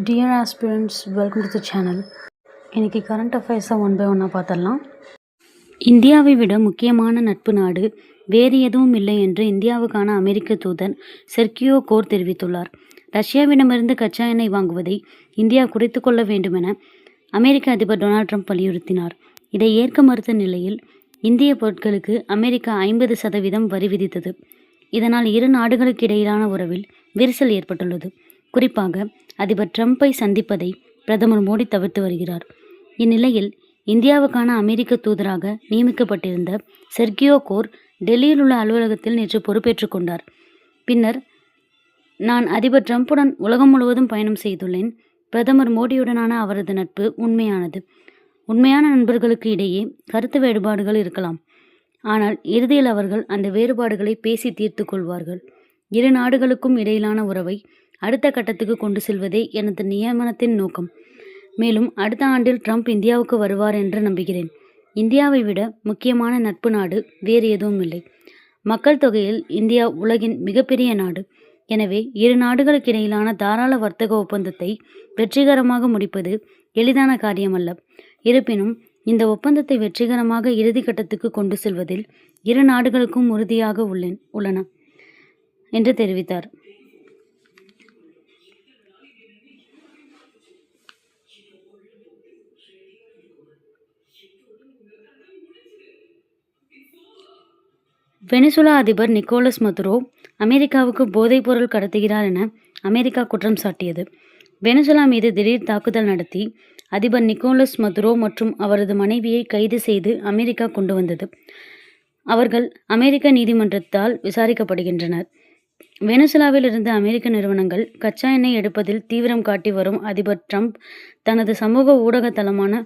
Dear aspirants, welcome to the channel. இன்னைக்கு current அஃபேர்ஸை one by ஒன்னாக பார்த்துடலாம். இந்தியாவை விட முக்கியமான நட்பு நாடு வேறு எதுவும் இல்லை என்று இந்தியாவுக்கான அமெரிக்க தூதர் செர்கியோ கோர் தெரிவித்துள்ளார். ரஷ்யாவிடமிருந்து கச்சா எண்ணெய் வாங்குவதை இந்தியா குறைத்து கொள்ள வேண்டுமென அமெரிக்க அதிபர் டொனால்ட் ட்ரம்ப் வலியுறுத்தினார். இதை ஏற்க மறுத்த நிலையில் இந்திய பொருட்களுக்கு அமெரிக்கா 50% வரி விதித்தது. இதனால் இரு நாடுகளுக்கு இடையிலான உறவில் விரிசல் ஏற்பட்டுள்ளது. குறிப்பாக அதிபர் ட்ரம்பை சந்திப்பதை பிரதமர் மோடி தவிர்த்து வருகிறார். இந்நிலையில் இந்தியாவுக்கான அமெரிக்க தூதராக நியமிக்கப்பட்டிருந்த செர்கியோ கோர் டெல்லியில் உள்ள அலுவலகத்தில் நேற்று பொறுப்பேற்றுக் கொண்டார். பின்னர், நான் அதிபர் ட்ரம்புடன் உலகம் முழுவதும் பயணம் செய்துள்ளேன். பிரதமர் மோடியுடனான அவரது நட்பு உண்மையானது. உண்மையான நண்பர்களுக்கு இடையே கருத்து வேறுபாடுகள் இருக்கலாம். ஆனால் இறுதியில் அவர்கள் அந்த வேறுபாடுகளை பேசி தீர்த்து கொள்வார்கள். இரு நாடுகளுக்கும் இடையிலான உறவை அடுத்த கட்டத்துக்கு கொண்டு செல்வதே எனது நியமனத்தின் நோக்கம். மேலும் அடுத்த ஆண்டில் ட்ரம்ப் இந்தியாவுக்கு வருவார் என்று நம்புகிறேன். இந்தியாவை விட முக்கியமான நட்பு நாடு வேறு எதுவும் இல்லை. மக்கள் தொகையில் இந்தியா உலகின் மிகப்பெரிய நாடு. எனவே இரு நாடுகளுக்கு இடையிலான தாராள வர்த்தக ஒப்பந்தத்தை வெற்றிகரமாக முடிப்பது எளிதான காரியமல்ல. இருப்பினும் இந்த ஒப்பந்தத்தை வெற்றிகரமாக இறுதி கட்டத்துக்கு கொண்டு செல்வதில் இரு நாடுகளுக்கும் உறுதியாக உள்ளன என்று தெரிவித்தார். வெனிசுலா அதிபர் நிக்கோலஸ் மதுரோ அமெரிக்காவுக்கு போதைப்பொருள் கடத்துகிறார் என அமெரிக்கா குற்றம் சாட்டியது. வெனிசுலா மீது திடீர் தாக்குதல் நடத்தி அதிபர் நிக்கோலஸ் மதுரோ மற்றும் அவரது மனைவியை கைது செய்து அமெரிக்கா கொண்டு வந்தது. அவர்கள் அமெரிக்க நீதிமன்றத்தால் விசாரிக்கப்படுகின்றனர். வெனிசுலாவில் இருந்து அமெரிக்க நிறுவனங்கள் கச்சா எண்ணெய் எடுப்பதில் தீவிரம் காட்டி வரும் அதிபர் ட்ரம்ப் தனது சமூக ஊடக தளமான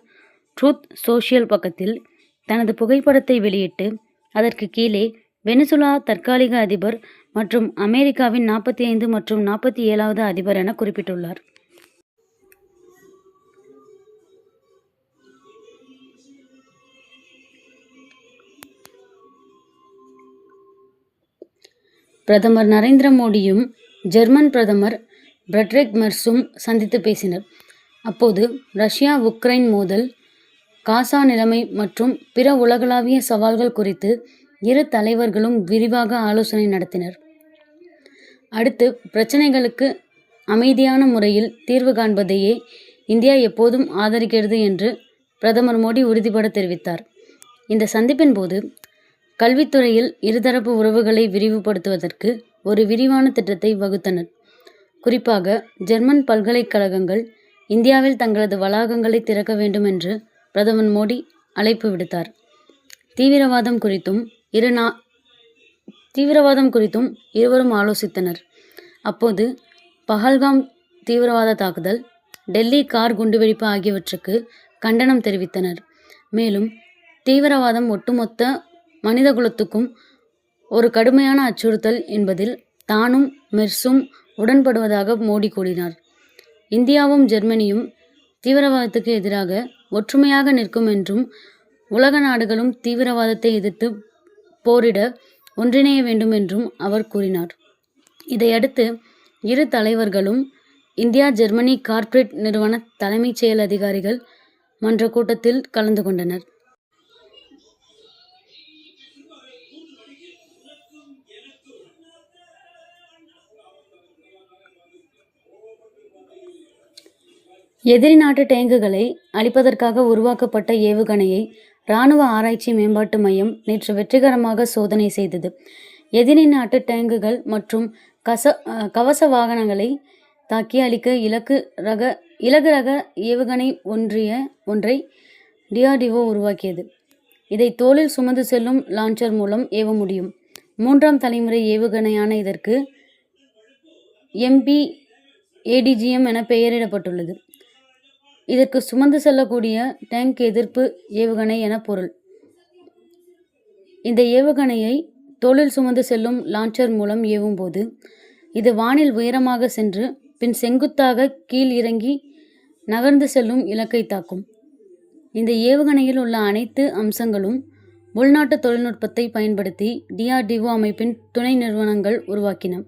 ட்ரூத் சோஷியல் பக்கத்தில் தனது புகைப்படத்தை வெளியிட்டு அதற்கு கீழே வெனிசுலா தற்காலிக அதிபர் மற்றும் அமெரிக்காவின் 45 மற்றும் 47வது அதிபர் என குறிப்பிட்டுள்ளார். பிரதமர் நரேந்திர மோடியும் ஜெர்மன் பிரதமர் ஃப்ரெட்ரிக் மெர்ஸும் சந்தித்து பேசினர். அப்போது ரஷ்யா உக்ரைன் மோதல், காசா நிலைமை மற்றும் பிற உலகளாவிய சவால்கள் குறித்து இரு தலைவர்களும் விரிவாக ஆலோசனை நடத்தினர். அடுத்து பிரச்சனைகளுக்கு அமைதியான முறையில் தீர்வு காண்பதையே இந்தியா எப்போதும் ஆதரிக்கிறது என்று பிரதமர் மோடி உறுதிபட தெரிவித்தார். இந்த சந்திப்பின் போது கல்வித்துறையில் இருதரப்பு உறவுகளை விரிவுபடுத்துவதற்கு ஒரு விரிவான திட்டத்தை வகுத்தனர். குறிப்பாக ஜெர்மன் பல்கலைக்கழகங்கள் இந்தியாவில் தங்களது வளாகங்களை திறக்க வேண்டும் என்று பிரதமர் மோடி அழைப்பு விடுத்தார். தீவிரவாதம் குறித்தும் இருவரும் ஆலோசித்தனர். அப்போது பஹல்காம் தீவிரவாத தாக்குதல், டெல்லி கார் குண்டுவெடிப்பு ஆகியவற்றுக்கு கண்டனம் தெரிவித்தனர். மேலும் தீவிரவாதம் ஒட்டுமொத்த மனிதகுலத்துக்கும் ஒரு கடுமையான அச்சுறுத்தல் என்பதில் தானும் மெர்ஸும் உடன்படுவதாக மோடி கூறினார். இந்தியாவும் ஜெர்மனியும் தீவிரவாதத்துக்கு எதிராக ஒற்றுமையாக நிற்கும் என்றும் உலக நாடுகளும் தீவிரவாதத்தை எதிர்த்து போரிட ஒன்றிணைய வேண்டும் என்றும் அவர் கூறினார். இதையடுத்து இரு தலைவர்களும் இந்தியா ஜெர்மனி கார்ப்பரேட் நிறுவன தலைமைச் செயல் அதிகாரிகள் மன்ற கூட்டத்தில் கலந்து கொண்டனர். எதிரி நாட்டு டேங்குகளை அழிப்பதற்காக உருவாக்கப்பட்ட ஏவுகணையை இராணுவ ஆராய்ச்சி மேம்பாட்டு மையம் நேற்று வெற்றிகரமாக சோதனை செய்தது. எதிரி நாட்டு டேங்குகள் மற்றும் கவச வாகனங்களை தாக்கி அழிக்க இலகு ரக ஏவுகணை ஒன்றை டிஆர்டிஓ உருவாக்கியது. இதை தோளில் சுமந்து செல்லும் லான்ச்சர் மூலம் ஏவ முடியும். 3ஆம் தலைமுறை ஏவுகணையான இதற்கு MBADGM என பெயரிடப்பட்டுள்ளது. இதற்கு சுமந்து செல்லக்கூடிய டேங்க் எதிர்ப்பு ஏவுகணை என பொருள். இந்த ஏவுகணையை தோளில் சுமந்து செல்லும் லான்ச்சர் மூலம் ஏவும் போது இது வானில் உயரமாக சென்று பின் செங்குத்தாக கீழ் இறங்கி நகர்ந்து செல்லும் இலக்கை தாக்கும். இந்த ஏவுகணையில் உள்ள அனைத்து அம்சங்களும் உள்நாட்டு தொழில்நுட்பத்தை பயன்படுத்தி டிஆர்டிஓ அமைப்பின் துணை நிறுவனங்கள் உருவாக்கின.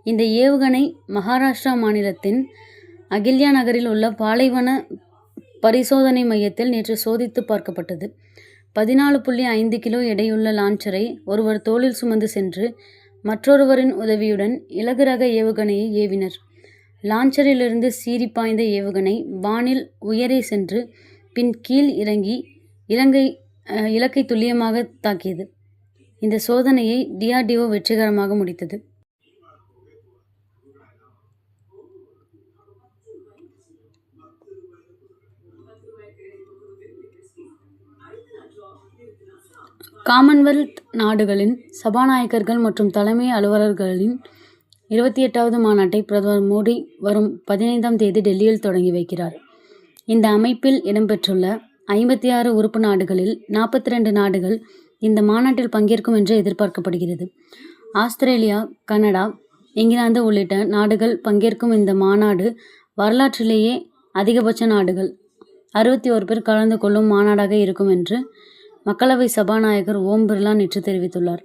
இந்த ஏவுகணை மகாராஷ்டிரா மாநிலத்தின் அகில்யா நகரில் உள்ள பாலைவன பரிசோதனை மையத்தில் நேற்று சோதித்து பார்க்கப்பட்டது. 14.5 கிலோ எடையுள்ள லான்ச்சரை ஒருவர் தோளில் சுமந்து சென்று மற்றொருவரின் உதவியுடன் இலகு ரக ஏவுகணையை ஏவினர். லான்ச்சரிலிருந்து சீறி பாய்ந்த ஏவுகணை வானில் உயரே சென்று பின் கீழ் இறங்கி இலக்கை துல்லியமாக தாக்கியது. இந்த சோதனையை DRDO வெற்றிகரமாக முடித்தது. காமன்வெல்த் நாடுகளின் சபாநாயகர்கள் மற்றும் தலைமை அலுவலர்களின் 28வது மாநாட்டை பிரதமர் மோடி வரும் 15ஆம் தேதி டெல்லியில் தொடங்கி வைக்கிறார். இந்த அமைப்பில் இடம்பெற்றுள்ள 56 உறுப்பு நாடுகளில் 42 நாடுகள் இந்த மாநாட்டில் பங்கேற்கும் என்று எதிர்பார்க்கப்படுகிறது. ஆஸ்திரேலியா, கனடா, இங்கிலாந்து உள்ளிட்ட நாடுகள் பங்கேற்கும் இந்த மாநாடு வரலாற்றிலேயே அதிகபட்ச நாடுகள் 61 பேர் கலந்து கொள்ளும் மாநாடாக இருக்கும் என்று மக்களவை சபாநாயகர் ஓம் பிர்லா நேற்று தெரிவித்துள்ளார்.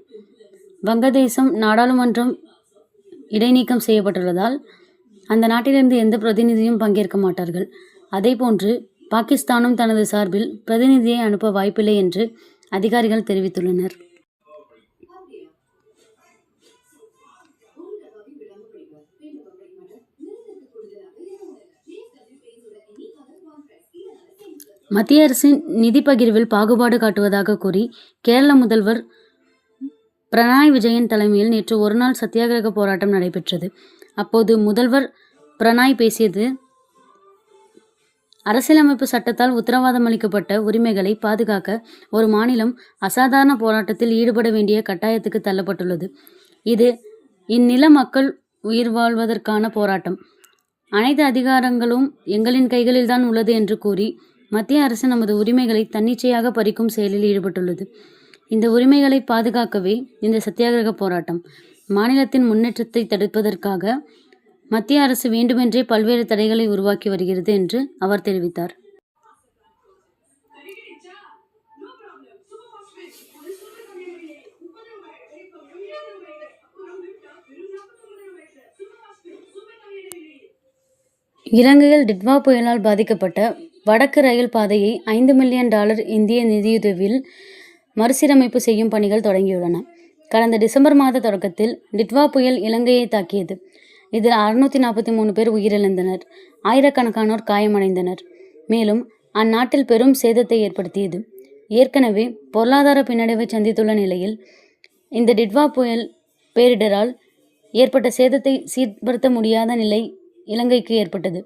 வங்கதேசம் நாடாளுமன்றம் இடைநீக்கம் செய்யப்பட்டுள்ளதால் அந்த நாட்டிலிருந்து எந்த பிரதிநிதியும் பங்கேற்க மாட்டார்கள். அதேபோன்று பாகிஸ்தானும் தனது சார்பில் பிரதிநிதியை அனுப்ப வாய்ப்பில்லை என்று அதிகாரிகள் தெரிவித்துள்ளனர். மத்திய அரசின் நிதி பகிர்வில் பாகுபாடு காட்டுவதாக கூறி கேரள முதல்வர் பினராயி விஜயன் தலைமையில் நேற்று ஒருநாள் சத்தியாகிரக போராட்டம் நடைபெற்றது. அப்போது முதல்வர் பினராயி பேசியது, அரசியலமைப்பு சட்டத்தால் உத்தரவாதம் அளிக்கப்பட்ட உரிமைகளை பாதுகாக்க ஒரு மாநிலம் அசாதாரண போராட்டத்தில் ஈடுபட வேண்டிய கட்டாயத்துக்கு தள்ளப்பட்டுள்ளது. இது இந்நில மக்கள் உயிர் வாழ்வதற்கான போராட்டம். அனைத்து அதிகாரங்களும் எங்களின் கைகளில்தான் உள்ளது என்று கூறி மத்திய அரசு நமது உரிமைகளை தன்னிச்சையாக பறிக்கும் செயலில் ஈடுபட்டுள்ளது. இந்த உரிமைகளை பாதுகாக்கவே இந்த சத்தியாகிரக போராட்டம். மாநிலத்தின் முன்னேற்றத்தை தடுப்பதற்காக மத்திய அரசு வேண்டுமென்றே பல்வேறு தடைகளை உருவாக்கி வருகிறது என்று அவர் தெரிவித்தார். இலங்கையில் டிட்வா புயலால் பாதிக்கப்பட்ட வடக்கு ரயில் பாதையை $5 மில்லியன் இந்திய நிதியுதவியில் மறுசீரமைப்பு செய்யும் பணிகள் தொடங்கியுள்ளன. கடந்த டிசம்பர் மாத தொடக்கத்தில் டிட்வா புயல் இலங்கையை தாக்கியது. இதில் 643 பேர் உயிரிழந்தனர், ஆயிரக்கணக்கானோர் காயமடைந்தனர். மேலும் அந்நாட்டில் பெரும் சேதத்தை ஏற்படுத்தியது. ஏற்கனவே பொருளாதார பின்னடைவை சந்தித்துள்ள நிலையில் இந்த டிட்வா புயல் பேரிடரால் ஏற்பட்ட சேதத்தை சீர்படுத்த முடியாத நிலை இலங்கைக்கு ஏற்பட்டது.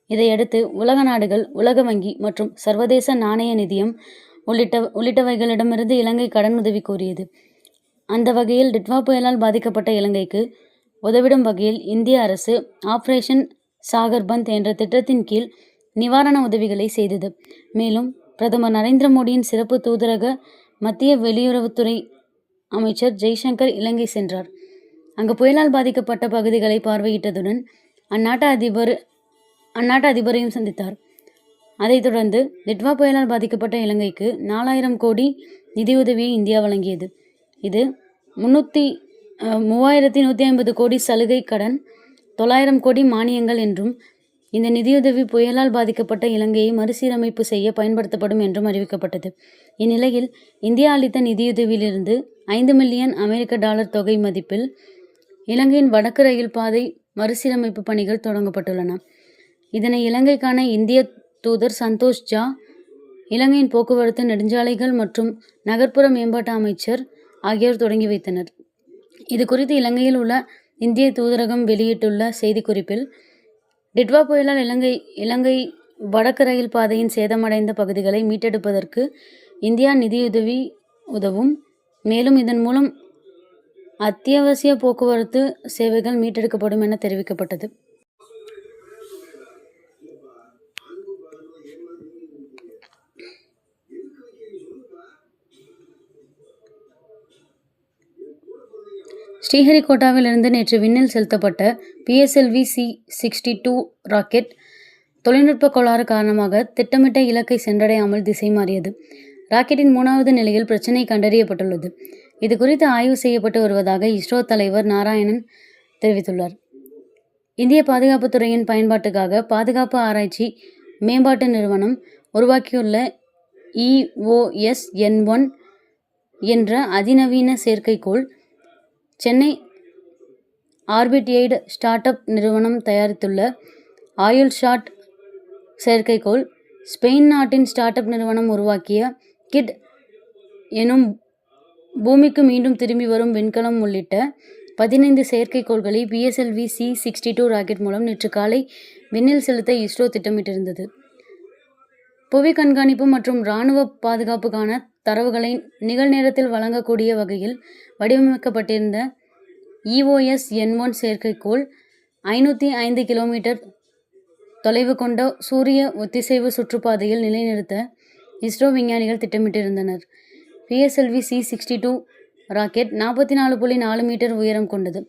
இதையடுத்து உலக நாடுகள், உலக வங்கி மற்றும் சர்வதேச நாணய நிதியம் உள்ளிட்டவைகளிடமிருந்து இலங்கை கடன் உதவி கோரியது. அந்த வகையில் டிட்வா புயலால் பாதிக்கப்பட்ட இலங்கைக்கு உதவிடும் வகையில் இந்திய அரசு ஆபரேஷன் சாகர் பந்த் என்ற திட்டத்தின் கீழ் நிவாரண உதவிகளை செய்தது. மேலும் பிரதமர் நரேந்திர மோடியின் சிறப்பு தூதராக மத்திய வெளியுறவுத்துறை அமைச்சர் ஜெய்சங்கர் இலங்கை சென்றார். அங்கு புயலால் பாதிக்கப்பட்ட பகுதிகளை பார்வையிட்டதுடன் அந்நாட்டு அதிபரையும் சந்தித்தார். அதைத் தொடர்ந்து டிட்வா புயலால் பாதிக்கப்பட்ட இலங்கைக்கு 4000 கோடி நிதியுதவியை இந்தியா வழங்கியது. இது 3150 கோடி சலுகை கடன், 900 கோடி மானியங்கள் என்றும் இந்த நிதியுதவி புயலால் பாதிக்கப்பட்ட இலங்கையை மறுசீரமைப்பு செய்ய பயன்படுத்தப்படும் என்றும் அறிவிக்கப்பட்டது. இந்நிலையில் இந்தியா அளித்த நிதியுதவியிலிருந்து $5 மில்லியன் தொகை மதிப்பில் இலங்கையின் வடக்கு ரயில் பாதை மறுசீரமைப்பு பணிகள் தொடங்கப்பட்டுள்ளன. இதனை இலங்கைக்கான இந்திய தூதர் சந்தோஷ் ஜா, இலங்கையின் போக்குவரத்து, நெடுஞ்சாலைகள் மற்றும் நகர்ப்புற மேம்பாட்டு அமைச்சர் ஆகியோர் தொடங்கி வைத்தனர். இது குறித்து இலங்கையில் உள்ள இந்திய தூதரகம் வெளியிட்டுள்ள செய்திக்குறிப்பில், டிட்வா புயலால் இலங்கை வடக்கு ரயில் பாதையின் சேதமடைந்த பகுதிகளை மீட்டெடுப்பதற்கு இந்தியா நிதியுதவி உதவும். மேலும் இதன் மூலம் அத்தியாவசிய போக்குவரத்து சேவைகள் மீட்டெடுக்கப்படும் என தெரிவிக்கப்பட்டது. ஸ்ரீஹரிகோட்டாவில் இருந்து நேற்று விண்ணில் செலுத்தப்பட்ட PSLV C-62 ராக்கெட் தொழில்நுட்ப கோளாறு காரணமாக திட்டமிட்ட இலக்கை சென்றடையாமல் திசை மாறியது. ராக்கெட்டின் 3வது நிலையில் பிரச்சினை கண்டறியப்பட்டுள்ளது. இது குறித்து ஆய்வு செய்யப்பட்டு வருவதாக இஸ்ரோ தலைவர் நாராயணன் தெரிவித்துள்ளார். இந்திய பாதுகாப்புத் துறையின் பயன்பாட்டுக்காக பாதுகாப்பு ஆராய்ச்சி மேம்பாட்டு நிறுவனம் உருவாக்கியுள்ள EOS-N1 என்ற அதிநவீன செயற்கைக்கோள் சென்னை ஆர்பிட்யைடு ஸ்டார்ட் அப் நிறுவனம் தயாரித்துள்ள ஆயுள்ஷாட் செயற்கைக்கோள், ஸ்பெயின் நாட்டின் ஸ்டார்ட் அப் நிறுவனம் உருவாக்கிய கிட் எனும் பூமிக்கு மீண்டும் திரும்பி வரும் விண்கலம் உள்ளிட்ட 15 செயற்கைக்கோள்களை PSLV C-62 ராக்கெட் மூலம் நேற்று காலை விண்ணில் செலுத்த இஸ்ரோ திட்டமிட்டிருந்தது. புவி கண்காணிப்பு மற்றும் இராணுவ பாதுகாப்புக்கான தரவுகளை நிகழ்நேரத்தில் வழங்கக்கூடிய வகையில் வடிவமைக்கப்பட்டிருந்த EOS-N1 செயற்கைக்கோள் 505 கிலோமீட்டர் தொலைவு கொண்ட சூரிய ஒத்திசைவு சுற்றுப்பாதையில் நிலைநிறுத்த இஸ்ரோ விஞ்ஞானிகள் திட்டமிட்டிருந்தனர். PSLV C-62 ராக்கெட் 44.4 மீட்டர் உயரம் கொண்டது.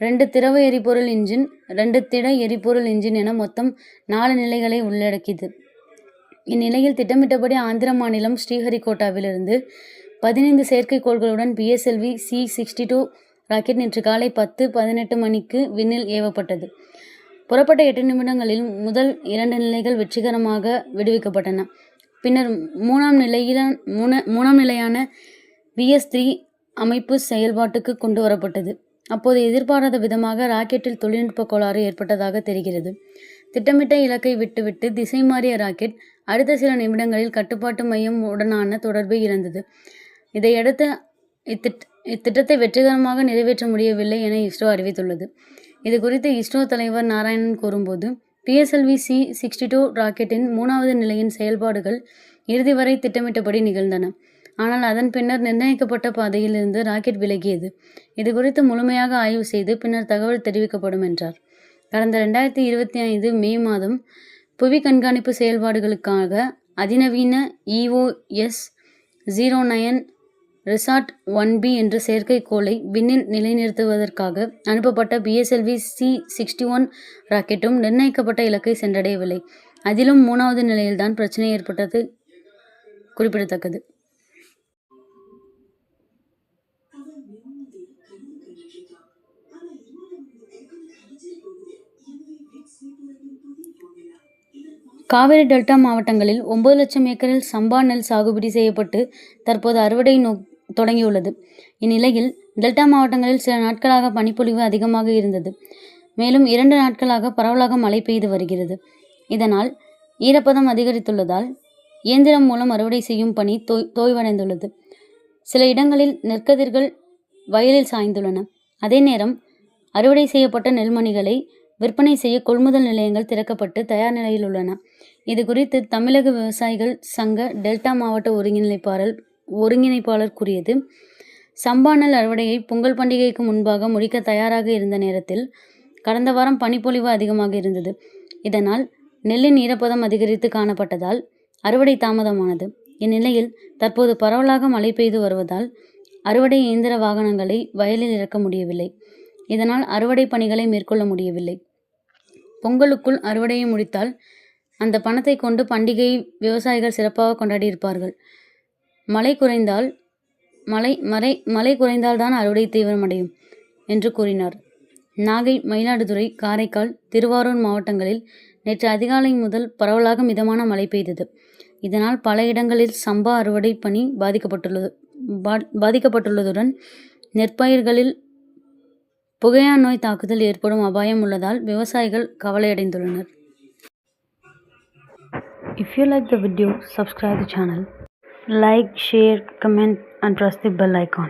2 திரவ எரிபொருள் இன்ஜின், 2 திட எரிபொருள் இன்ஜின் என மொத்தம் 4 நிலைகளை உள்ளடக்கியது. இந்நிலையில் திட்டமிட்டபடி ஆந்திர மாநிலம் ஸ்ரீஹரிகோட்டாவிலிருந்து 15 செயற்கைக்கோள்களுடன் PSLV C-62 ராக்கெட் நேற்று காலை 10:18 மணிக்கு விண்ணில் ஏவப்பட்டது. புறப்பட்ட 8 நிமிடங்களில் முதல் 2 நிலைகள் வெற்றிகரமாக விடுவிக்கப்பட்டன. பின்னர் மூணாம் நிலையான VS-3 அமைப்பு செயல்பாட்டுக்கு கொண்டு வரப்பட்டது. அப்போது எதிர்பாராத விதமாக ராக்கெட்டில் தொழில்நுட்ப கோளாறு ஏற்பட்டதாக தெரிகிறது. திட்டமிட்ட இலக்கை விட்டுவிட்டு திசை மாறிய ராக்கெட் அடுத்த சில நிமிடங்களில் கட்டுப்பாட்டு மையம் உடனான தொடர்பை இழந்தது. இதையடுத்து இத்திட்டத்தை வெற்றிகரமாக நிறைவேற்ற முடியவில்லை என இஸ்ரோ அறிவித்துள்ளது. இது குறித்து இஸ்ரோ தலைவர் நாராயணன் கூறும்போது, PSLV C-62 ராக்கெட்டின் 3வது நிலையின் செயல்பாடுகள் இறுதி வரை திட்டமிட்டபடி நிகழ்ந்தன. ஆனால் அதன் பின்னர் நிர்ணயிக்கப்பட்ட பாதையில் இருந்து ராக்கெட் விலகியது. இது குறித்து முழுமையாக ஆய்வு செய்து பின்னர் தகவல் தெரிவிக்கப்படும் என்றார். கடந்த 2025 மே மாதம் புவி கண்காணிப்பு செயல்பாடுகளுக்காக அதிநவீன EOS-09 ரிசார்ட் 1B என்ற செயற்கைக்கோளை விண்ணில் நிலைநிறுத்துவதற்காக அனுப்பப்பட்ட PSLV C-61 ராக்கெட்டும் நிர்ணயிக்கப்பட்ட இலக்கை சென்றடையவில்லை. அதிலும் 3வது நிலையில்தான் பிரச்சனை ஏற்பட்டது குறிப்பிடத்தக்கது. காவிரி டெல்டா மாவட்டங்களில் 9 லட்சம் ஏக்கரில் சம்பா நெல் சாகுபடி செய்யப்பட்டு தற்போது அறுவடை தொடங்கியுள்ளது. இந்நிலையில் டெல்டா மாவட்டங்களில் சில நாட்களாக பனிப்பொழிவு அதிகமாக இருந்தது. மேலும் 2 நாட்களாக பரவலாக மழை பெய்து வருகிறது. இதனால் ஈரப்பதம் அதிகரித்துள்ளதால் இயந்திரம் மூலம் அறுவடை செய்யும் பணி தோய்வடைந்துள்ளது. சில இடங்களில் நெற்கதிர்கள் வயலில் சாய்ந்துள்ளன. அதே நேரம் அறுவடை செய்யப்பட்ட நெல்மணிகளை விற்பனை செய்ய கொள்முதல் நிலையங்கள் திறக்கப்பட்டு தயார் நிலையில் உள்ளன. இது குறித்து தமிழக விவசாயிகள் சங்க டெல்டா மாவட்ட ஒருங்கிணைப்பாளர் கூறியது, சம்பா நெல் அறுவடையை பொங்கல் பண்டிகைக்கு முன்பாக முடிக்க தயாராக இருந்த நேரத்தில் கடந்த வாரம் பனிப்பொழிவு அதிகமாக இருந்தது. இதனால் நெல்லின் ஈரப்பதம் அதிகரித்து காணப்பட்டதால் அறுவடை தாமதமானது. இந்நிலையில் தற்போது பரவலாக மழை பெய்து வருவதால் அறுவடை இயந்திர வாகனங்களை வயலில் இறக்க முடியவில்லை. இதனால் அறுவடை பணிகளை மேற்கொள்ள முடியவில்லை. பொங்கலுக்குள் அறுவடையை முடித்தால் அந்த பணத்தை கொண்டு பண்டிகையை விவசாயிகள் சிறப்பாக கொண்டாடியிருப்பார்கள். மழை குறைந்தால்தான் அறுவடை தீவிரமடையும் என்று கூறினார். நாகை, மயிலாடுதுறை, காரைக்கால், திருவாரூர் மாவட்டங்களில் நேற்று அதிகாலை முதல் பரவலாக மிதமான மழை பெய்தது. இதனால் பல இடங்களில் சம்பா அறுவடை பணி பாதிக்கப்பட்டுள்ளதுடன் நெற்பயிர்களில் புகையான் நோய் தாக்குதல் ஏற்படும் அபாயம் உள்ளதால் விவசாயிகள் கவலையடைந்துள்ளனர். If you like the video, subscribe the channel, like, share, comment and press the bell icon.